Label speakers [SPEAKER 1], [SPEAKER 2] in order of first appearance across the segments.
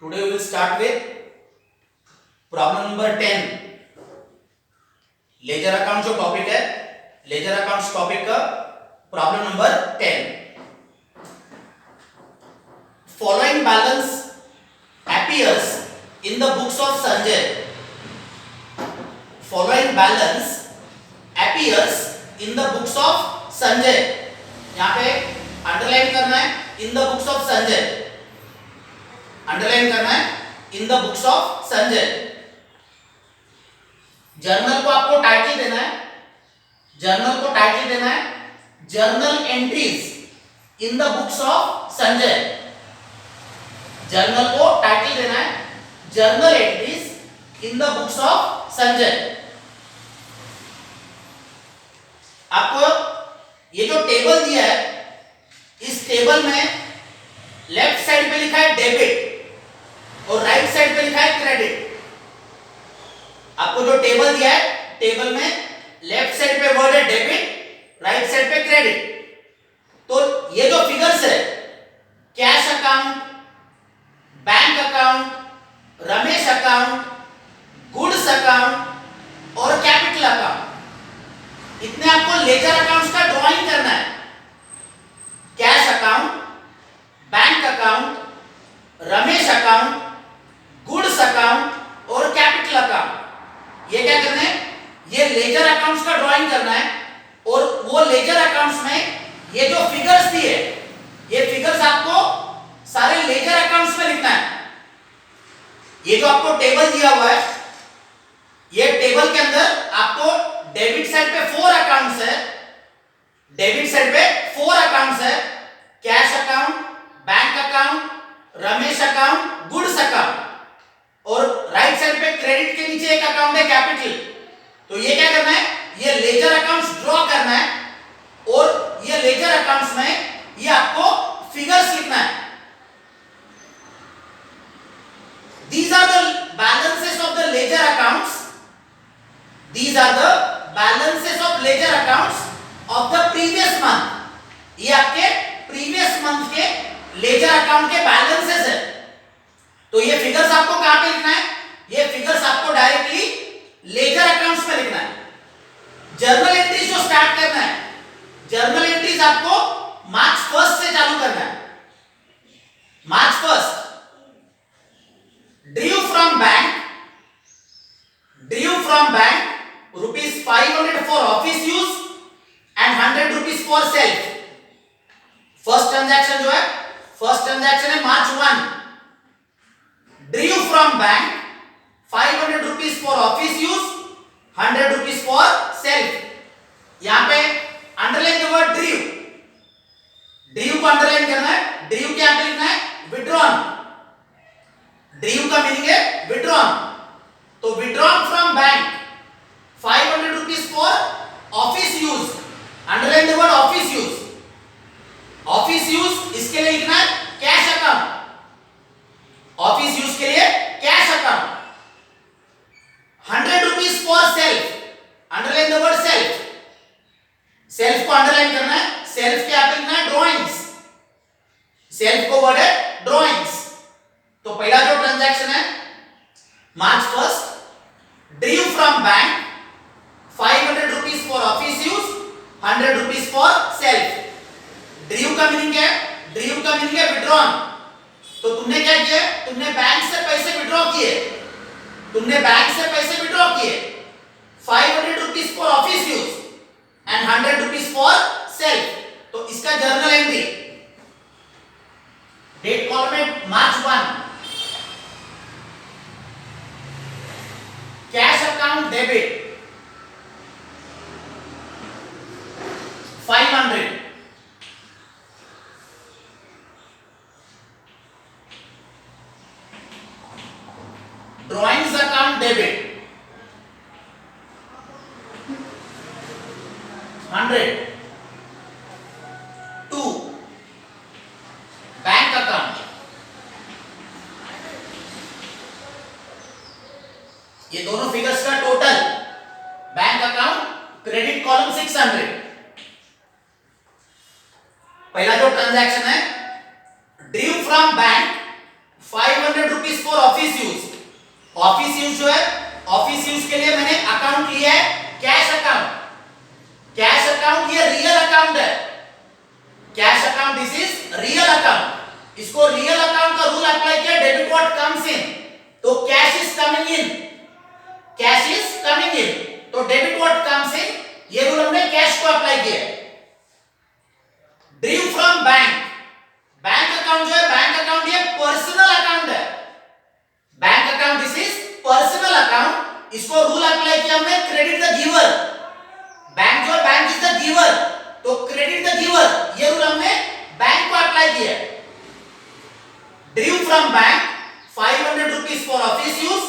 [SPEAKER 1] Today we will start with problem number 10. Ledger account जो topic है, ledger accounts topic का problem number 10. Following balance appears in the books of Sanjay. Following balance appears in the books of Sanjay. यहाँ पे underline करना है in the books of Sanjay. Underline करना है in the books of Sanjay. Journal को आपको title देना है, जर्नल को टाइटल देना है journal entries in the books of Sanjay. Journal को टाइटल देना है journal entries in the books of Sanjay. आपको ये जो टेबल दिया है, इस टेबल में लेफ्ट साइड पे लिखा है डेबिट और राइट साइड पे लिखा है क्रेडिट. आपको जो टेबल दिया है, टेबल में लेफ्ट साइड पे वर्ड है डेबिट, राइट साइड पे क्रेडिट. तो ये जो फिगर्स है, cash account, bank account, Ramesh account, goods account और कैपिटल अकाउंट, इतने आपको लेजर अकाउंट्स का ड्राइंग करना है. Cash account, bank account, Ramesh account, goods account और कैपिटल अकाउंट, ये क्या करना है? ये लेजर अकाउंट्स का ड्राइंग करना है. और वो लेजर अकाउंट्स में ये जो फिगर्स दिए, ये फिगर्स आपको सारे लेजर अकाउंट्स में लिखना है. ये जो आपको टेबल दिया हुआ है, ये टेबल के अंदर आपको डेबिट साइड पे 4 अकाउंट्स है, डेबिट साइड पे 4 अकाउंट्स है, cash account, bank account, Ramesh account, goods account, और राइट साइड पे क्रेडिट के नीचे एक अकाउंट है कैपिटल. तो ये क्या करना है? ये लेजर अकाउंट्स ड्रॉ करना है और ये लेजर अकाउंट्स में ये आपको फिगर्स लिखना है. These are the balances of the ledger accounts. These are the balances of ledger accounts of the previous month. ये आपके प्रीवियस मंथ के लेजर अकाउंट के बैलेंसेस है. तो ये फिगर्स आपको कहां पे लिखना है? ये फिगर्स आपको डायरेक्टली लेजर अकाउंट्स में लिखना है. जर्नल एंट्रीज जो स्टार्ट करना है, जर्नल एंट्रीज आपको मार्च 1 से चालू करना है. मार्च 1 due from bank, due from bank rupees 500 for office use and 100 rupees for self. First transaction जो है, फर्स्ट ट्रांजैक्शन है मार्च 1. Due from bank 500 rupees for office use, 100 rupees for self. यहां पे underline the word due. Due को underline करना है. Due क्या पे लिखना है? विड्रॉन. ड्यू का मीनिंग है विड्रॉन. तो withdrawn from bank 500 rupees for office use. Underline the word office use. Office use इसके लिए लिखना है कैश अकाउंट. ऑफिस यूज के लिए cash account. 100 rupees for self. Underline the word self. Self को अंडरलाइन करना है. सेल्फ के आप लिखना है ड्राइंग्स. सेल्फ को वर्ड है ड्राइंग्स. तो पहला जो ट्रांजैक्शन है मार्च 1 due from bank 500 rupees for office use, 100 rupees for self. Due का मीनिंग क्या है? ड्यू का मीनिंग है विड्रॉन. तो तुमने क्या किया? तुमने बैंक से पैसे विड्रॉ किए. तुमने बैंक से पैसे विड्रॉ किए. 500 rupees for office use and 100 rupees for self. तो इसका जर्नल एंट्री डेट कॉलम में मार्च 1. Cash account debit 500. Drawings account debit 100. 2 bank account, ये दोनों फिगर्स का total bank account credit column 600. पहला जो ट्रांजैक्शन है due from bank 500 ₹500 for office use. Office use जो है, ऑफिस यूज के लिए मैंने अकाउंट लिया है कैश अकाउंट। कैश अकाउंट ये रियल अकाउंट है। Cash account this is real account. इसको रियल अकाउंट का रूल अप्लाई किया, डेबिट व्हाट कम्स इन, तो cash is coming in, cash is coming in, तो डेबिट व्हाट कम्स इन, ये rule हमने cash को अप्लाई किया। Due from bank, bank account जो है, बैंक अकाउंट ये पर्सनल अकाउंट है। Bank account this is personal account, इसको रूल अप्लाई किया हमने क्रेडिट द गिवर। बैंक जो है, बैंक इज द गिवर, तो क्रेडिट द गिवर, ये रूल हमने बैंक को अप्लाई किया। Due from bank ₹500 for office use,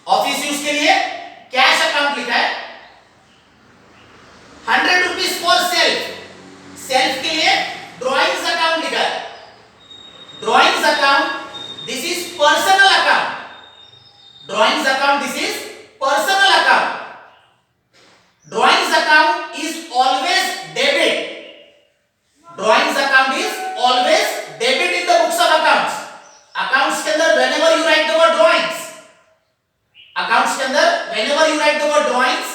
[SPEAKER 1] office use के लिए कैश अकाउंट लिखा है। ₹100 फॉर सेल्फ, सेल्फ के लिए ड्राइंग्स अकाउंट लिखा है। Drawings account this is personal account, drawings account this is personal account. Drawings account is always debit, drawings account is always debit in the books of accounts. Accounts के अंदर whenever you right the word drawings, accounts के अंदर whenever you right the word drawings,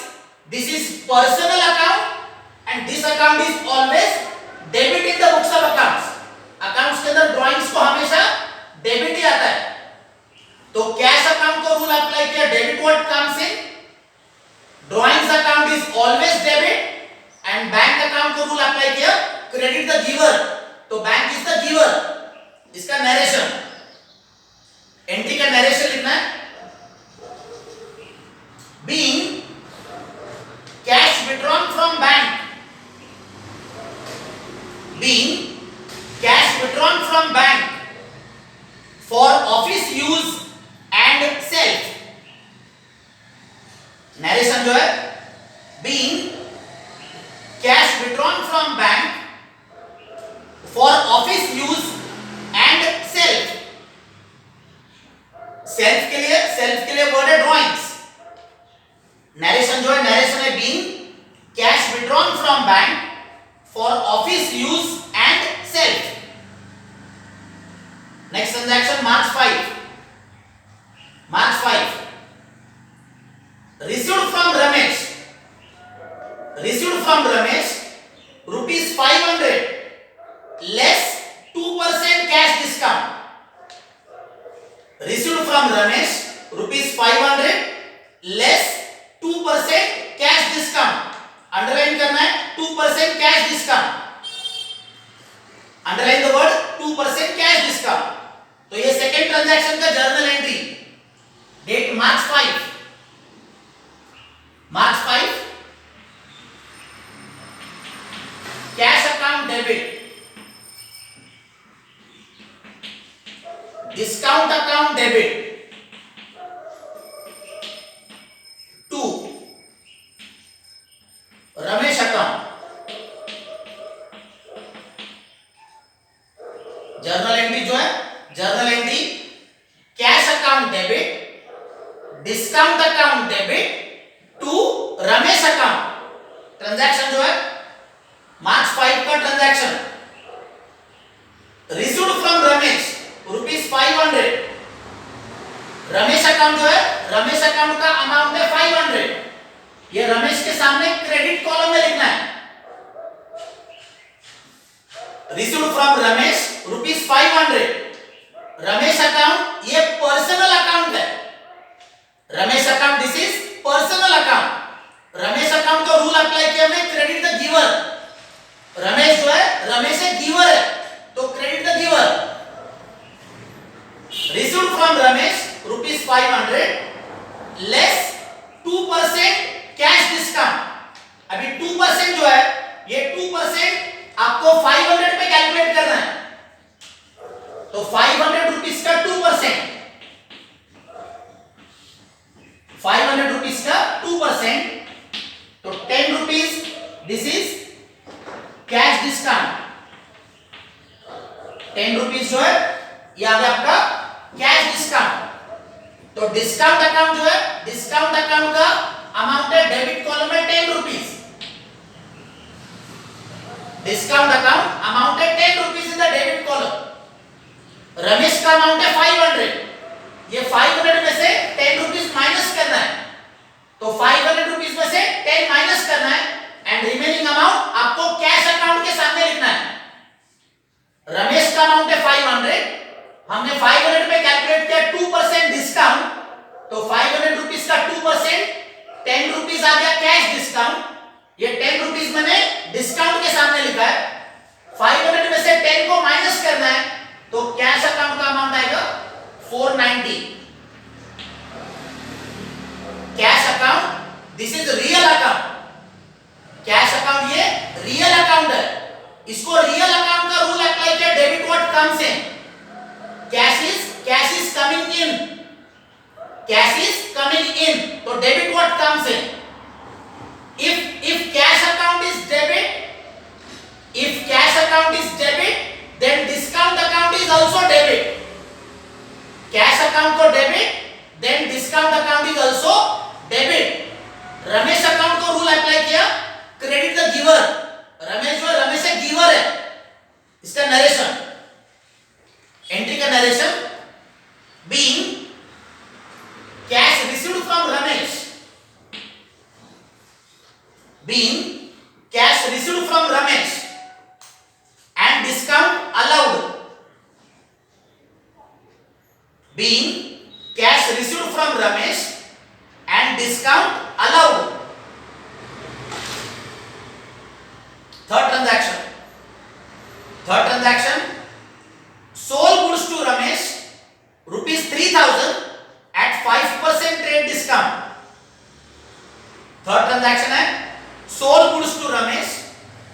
[SPEAKER 1] this is personal account and this account is always debit in the books of accounts. Accounts के अंदर drawings को हमेशा debit ही आता है। तो cash account को रूल अप्लाई किया, debit what comes in, drawings account is always debit and bank account को रूल अप्लाई किया क्रेडिट द गिवर, तो बैंक इज द गिवर। इसका नरेशन, एंट्री का नरेशन लिखना है। Being cash withdrawn from bank, being cash withdrawn from bank for office use and self. Narration जो है, being cash withdrawn from bank for office use and self. Self के लिए word है drawings. Narration जो है, narration है being cash withdrawn from bank for office use and self. Next transaction March 5, March 5 received from Ramesh, received from Ramesh ₹500 less 2% cash discount, received from Ramesh ₹500 less 2% cash discount। Underline करना है 2% cash discount, underline the word 2% cash discount. तो ये second transaction का journal entry, date March 5, March 5, cash account debit, discount account debit to Ramesh account. Journal entry जो है, journal entry cash account debit, discount account debit to Ramesh account. Transaction जो है March 5 का transaction. Received from Ramesh ₹500, Ramesh account जो है, Ramesh account का amount है 500, ये रमेश के सामने क्रेडिट कॉलम में लिखना है। Received from Ramesh ₹500, Ramesh account ये पर्सनल अकाउंट है। Ramesh account this is personal account. Ramesh account का रूल अप्लाई किया हमने क्रेडिट द गिवर। रमेश जो है, रमेश एक गिवर है, तो credit the giver. Received from Ramesh ₹500 less 2% cash discount. अभी 2% जो है, ये 2% आपको 500 पे कैलकुलेट करना है, तो ₹500 का 2%, ₹500 का 2%, तो ₹10 दिस इज कैश डिस्काउंट। ₹10 जो है, ये आ गया आपका कैश डिस्काउंट। तो डिस्काउंट अकाउंट जो है, डिस्काउंट अकाउंट का अमाउंट है डेबिट कॉलम में ₹10। डिस्काउंट अकाउंट अमाउंट है ₹10 in the debit column. Ramesh का अमाउंट है 500, तो 500 रुपीस में से 10 माइनस करना है एंड रिमेनिंग अमाउंट आपको कैश अकाउंट के सामने लिखना है। रमेश का अमाउंट है 500, हमने 500 पे कैलकुलेट किया 2% डिस्काउंट, तो 500 रुपीस का 2% 10 रुपीस आ गया कैश डिस्काउंट। ये 10 रुपीस मैंने डिस्काउंट के सामने लिखा है। 500 में से 10 को माइनस करना है तो कैश अकाउंट का अमाउंट आएगा 490। Cash account, this is real account. Cash account ये रियल अकाउंट है, इसको रियल अकाउंट का रूल अप्लाई किया, debit what comes in, cash is coming in, cash is coming in, तो debit what comes in. if cash account is debit, then discount account is also debit. Cash account को debit, then discount account is also debit. Ramesh account को rule apply किया, credit the giver. Ramesh है giver है। इसका narration, entry का narration, being cash received from Ramesh, being cash received from Ramesh and discount allowed, being cash received from Ramesh and discount allowed. Third transaction, sold goods to Ramesh rupees 3000 at 5% trade discount. Third transaction है sold goods to Ramesh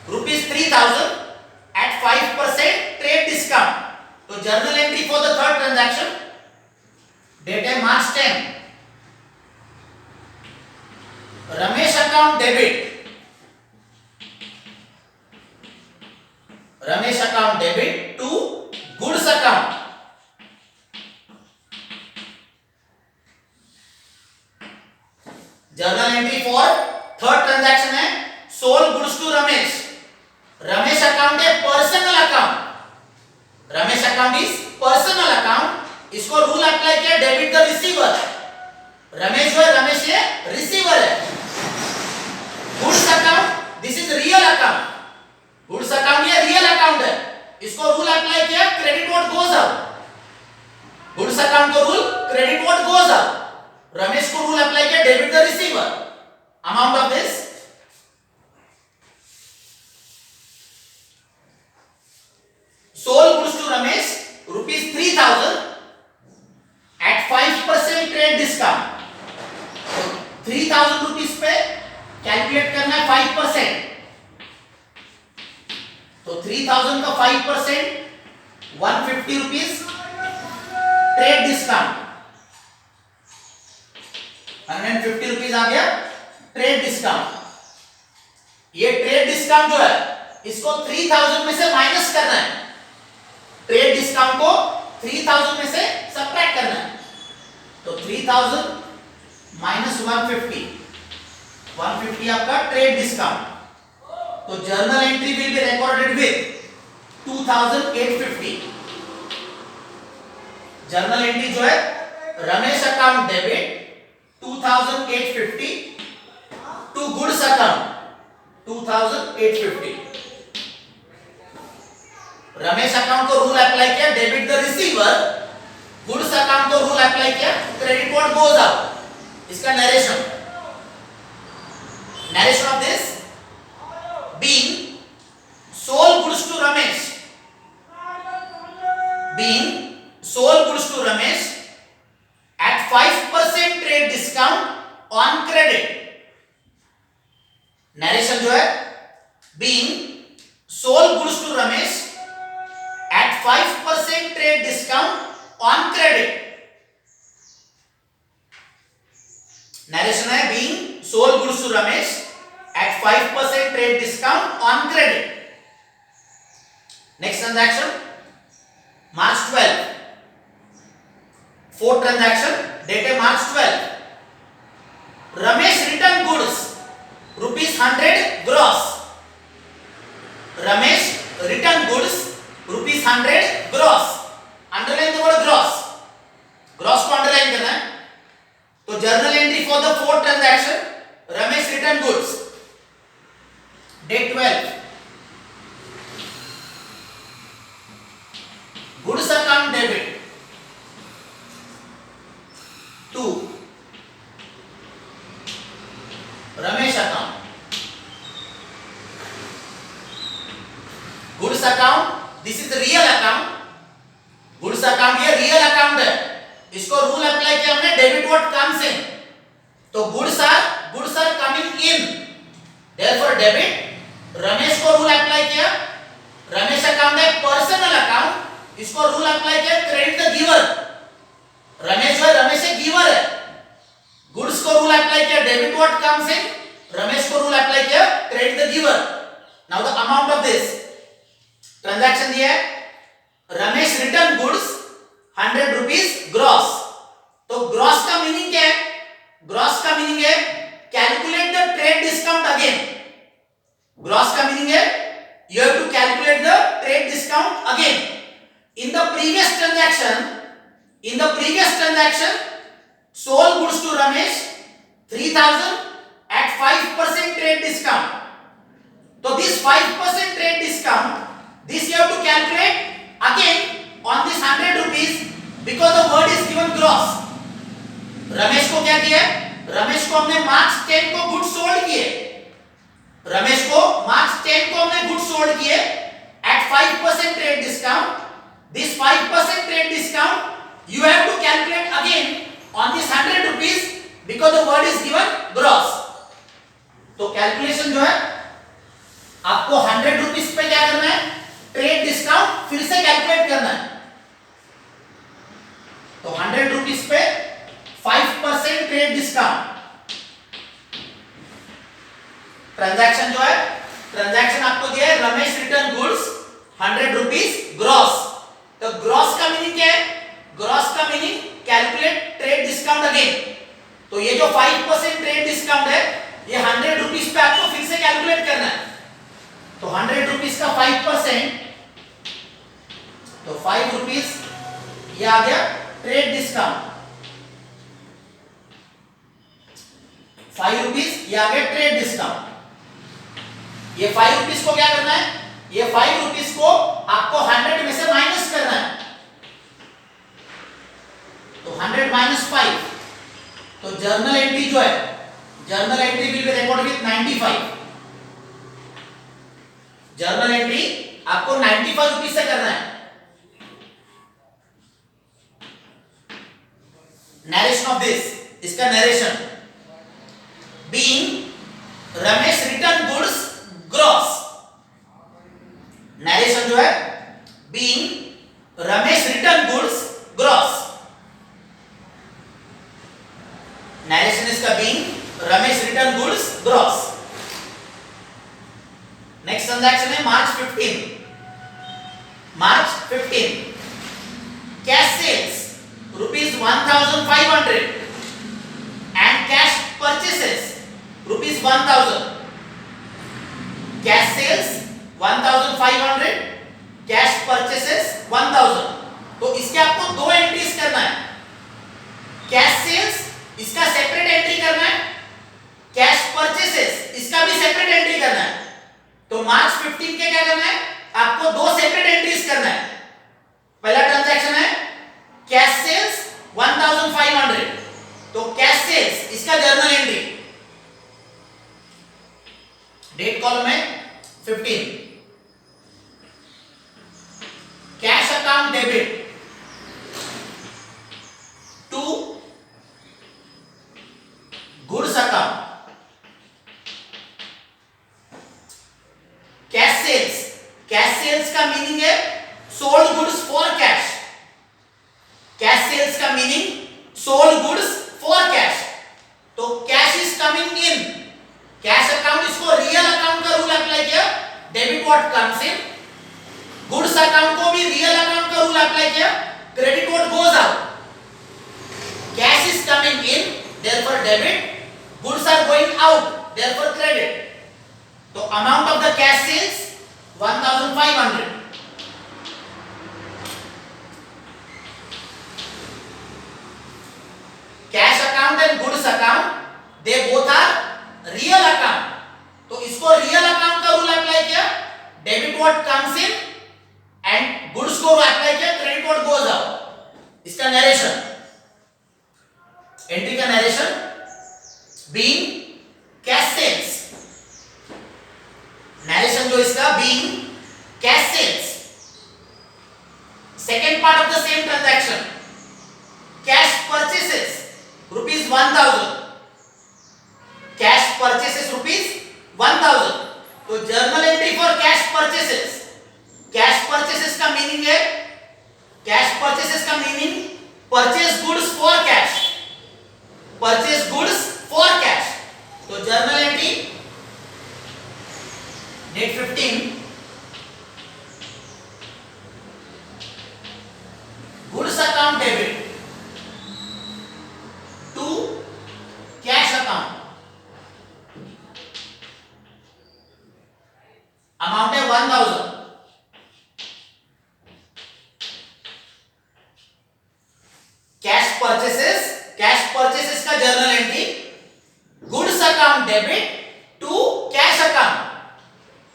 [SPEAKER 1] rupees 3000 at 5% trade discount. तो journal entry for the third transaction, date है March 10, Ramesh account debit, Ramesh account debit to goods account. Journal entry for third transaction है sold goods to Ramesh. Ramesh account है personal account, Ramesh account is personal account, इसको rule apply किया debit the receiver. Ramesh जो है, रमेश ये receiver है। Goods account, this is real account, goods account ये real account है, इसको रूल अप्लाई किया credit what goes out. Goods account को rule credit what goes out, Ramesh को रूल अप्लाई किया debit the receiver. Amount of this sold goods to Ramesh rupees 3000 at 5% trade discount. 3000 rupees पे calculate करना है 5%, तो 3000 का 5% 150 रुपीज ट्रेड डिस्काउंट, 150 रुपीज आ गया ट्रेड डिस्काउंट। ये ट्रेड डिस्काउंट जो है इसको 3000 में से माइनस करना है, ट्रेड डिस्काउंट को 3000 में से सबट्रैक्ट करना है, तो 3000 माइनस 150, 150 आपका ट्रेड डिस्काउंट। तो journal entry will be recorded with 2850। Journal entry जो है Ramesh account debit 2850 to goods account 2850। Ramesh account को रूल अप्लाई किया debit the receiver, goods account को रूल अप्लाई किया क्रेडिट व्हाट गोज आउट। इसका narration, narration of this, being sold goods to Ramesh, being sold goods to Ramesh at 5% trade discount on credit। Narration जो है being sold goods to Ramesh at 5% trade discount on credit। Narration है being sold goods to Ramesh at 5% trade discount on credit। Next transaction, March 12, fourth transaction, date है March 12, Ramesh return goods rupees 100 gross। Ramesh return goods rupees 100 gross। Underline the word gross को underline करना है। तो journal entry for the fourth transaction, to Ramesh account, goods account, this is real account, goods account ये real account है, इसको rule apply किया हमने debit what comes in, तो goods are coming in, therefore debit, Ramesh को रूल अप्लाई किया, Ramesh account है personal account, इसको रूल अप्लाई किया क्रेडिट द गिवर, रमेश है रमेश है गिवर है, गुड्स को रूल अप्लाई किया debit what comes in, Ramesh को रूल अप्लाई किया credit the giver. Now the amount of this transaction दिया है, Ramesh return goods 100 rupees gross, तो ग्रॉस का मीनिंग क्या है, ग्रॉस का मीनिंग है calculate the trade discount again, gross का मीनिंग है you have to calculate the trade discount again. In the previous transaction sold goods to Ramesh 3000 at 5% trade discount, so this 5% trade discount, this you have to calculate again on this 100 rupees because the word is given gross. Ramesh को क्या किया, रमेश को हमने मार्च 10 को goods sold किए, रमेश को मार्च 10 को हमने गुड्स सोल्ड किए at 5% trade discount, this 5% trade discount you have to calculate again on this 100 rupees because the word is given gross. तो कैलकुलेशन जो है आपको 100 रुपीस पे क्या करना है, ट्रेड डिस्काउंट फिर से कैलकुलेट करना है, तो 100 रुपीस पे 5% ट्रेड डिस्काउंट, ट्रांजैक्शन जो है, ट्रांजैक्शन आपको दिया है Ramesh return goods 100 rupees gross, तो ग्रॉस का मीनिंग क्या है, ग्रॉस का meaning calculate trade discount again, तो ये जो 5% ट्रेड डिस्काउंट है ये 100 रुपीस पे आपको फिर से कैलकुलेट करना है, तो 100 रुपीस का 5%, तो 5 रुपीस ये आ गया ट्रेड डिस्काउंट, 5 रुपीस ये आ गया ट्रेड डिस्काउंट, ये 5 रुपीस को क्या करना है, ये 5 रुपीस को आपको 100 में से माइनस करना है, तो 100 माइनस 5, तो जर्नल एंट्री जो है, journal entry will be record with 95, journal entry आपको 95 रुपीस से करना है। नरेशन ऑफ दिस, इसका narration, being Ramesh return goods gross, narration जो है being Ramesh return goods gross, narration इसका being Ramesh return goods gross. Next transaction है March 15, March 15 cash sales rupees 1500 and cash purchases rupees 1000, cash sales 1500, cash purchases 1000, तो इसके आपको दो entries करना है, कैश सेल्स इसका सेपरेट एंट्री करना है, कैश परचेसेस इसका भी सेपरेट एंट्री करना है, तो मार्च 15 के क्या करना है, आपको दो सेपरेट एंट्रीज करना है, पहला ट्रांजैक्शन है कैश सेल्स 1500, तो कैश सेल्स इसका जर्नल एंट्री, डेट कॉलम है 15, cash account debit to goods account, cash sales, cash sales का मीनिंग है sold goods for cash, cash sales का meaning sold goods for cash, तो cash is coming in, cash account इसको real account का rule apply किया, debit what comes in, goods account को भी real account का रूल अप्लाई किया, credit what goes out, cash is coming in therefore debit, goods are going out therefore credit, तो amount of the cash sales 1500, cash account and goods account they both are real account, तो इसको real account का rule apply किया, debit what comes in and goods को apply किया, credit what goes out, इसका narration purchases rupees 1000, cash purchases rupees 1000. तो journal entry for cash purchases, cash purchases का meaning है, कैश परचेसेस का meaning purchase goods for cash, purchase goods for cash. तो journal entry date 15, goods account debit to cash account, amount है 1000. Cash purchases का journal entry goods account debit to cash account.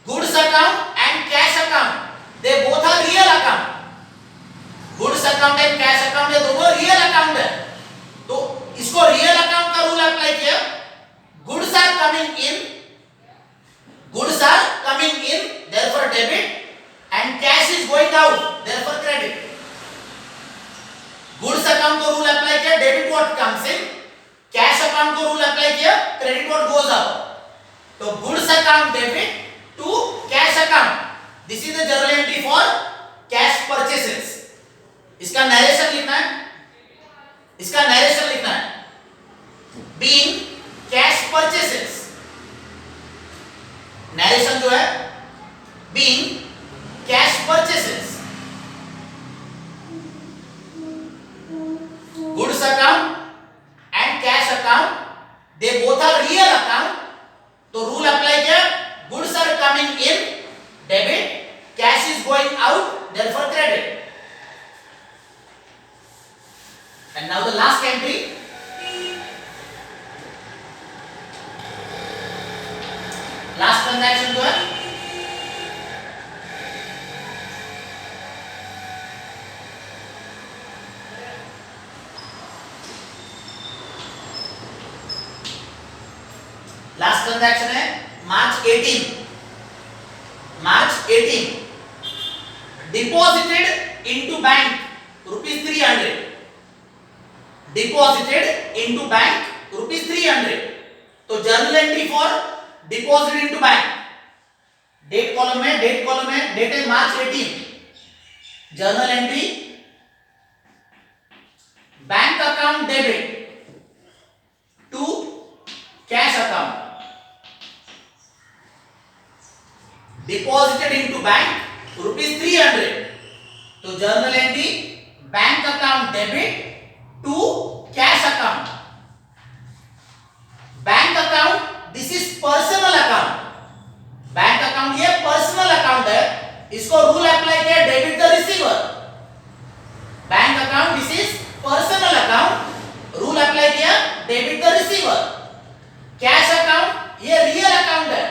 [SPEAKER 1] Goods account and cash account they both are real account. Goods account and cash account ये दोनों real account है. तो इसको real account का rule apply किया. Goods are coming in, goods are coming इन therefore debit and cash is going out therefore credit. Goods account को rule apply किया, debit what comes in, cash account को rule apply किया, credit what goes out. तो goods account debit to cash account, this is the journal entry for cash purchases. इसका narration लिखना है, इसका narration लिखना है. बीइंग कैश परचेसेस, नरेशन जो है being cash purchases, goods account and cash account they both are real account. तो rule apply किया, goods are coming in debit, cash is going out therefore credit. And now the last entry, last transaction जो है last transaction है March 18, March 18 deposited into bank rupees 300, deposited into bank rupees 300. तो journal entry for deposit into bank, date column में, date है March 18. Journal entry bank account debit to cash account, deposited into bank rupees 300. तो journal entry bank account debit to cash account. Bank account this is personal account, bank account ये personal account है, इसको rule apply किया debit the receiver. Bank account this is personal account, rule apply किया debit the receiver. Cash account ये real account है,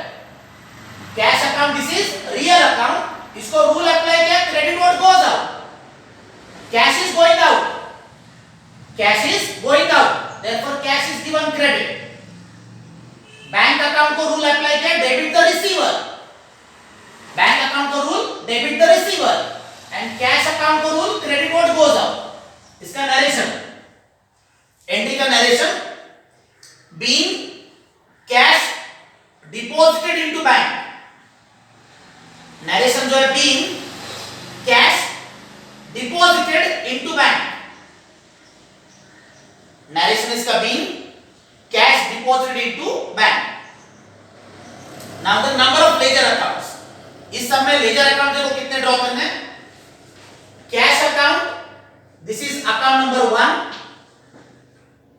[SPEAKER 1] cash account this is real account, इसको rule apply किया credit what goes out, cash is going out, cash is going out therefore cash is given credit. Bank account को rule apply किया debit the receiver, bank account को rule debit the receiver and cash account को rule credit what goes out. इसका narration, entry का narration, being cash deposited into bank, narration जो है being cash deposited into bank, narration इसका being cash deposited into bank. Now the number of ledger accounts, इस सब में ledger account देखो कितने ड्रॉ करने हैं. Cash account this is account number 1,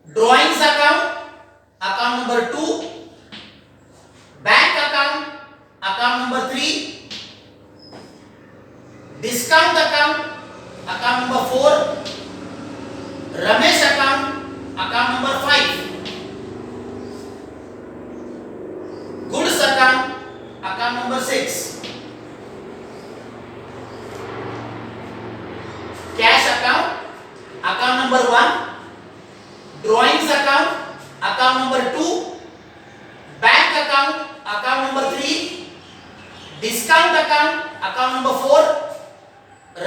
[SPEAKER 1] drawings account account number 2, bank account account number 3, discount account account number 4, Ramesh account account number 5, goods account account number 6, cash account account number 1, drawings account account number 2, bank account account number 3, discount account account number 4,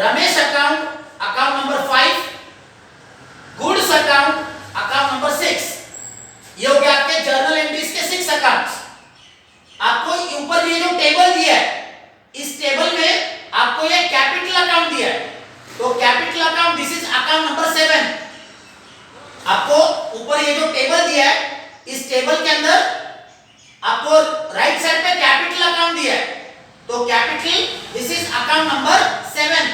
[SPEAKER 1] Ramesh account account number 5, goods account आपको ऊपर ये जो table दिया है, इस table के अंदर आपको राइट साइड पे कैपिटल अकाउंट दिया है, तो capital this is account number 7।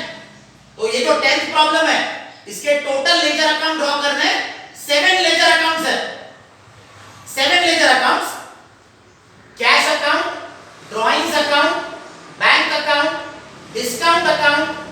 [SPEAKER 1] तो ये जो 10th प्रॉब्लम है, इसके टोटल लेजर अकाउंट ड्रॉ करने 7 लेजर अकाउंट्स है। 7 ledger accounts, cash account, drawings account, bank account, discount account,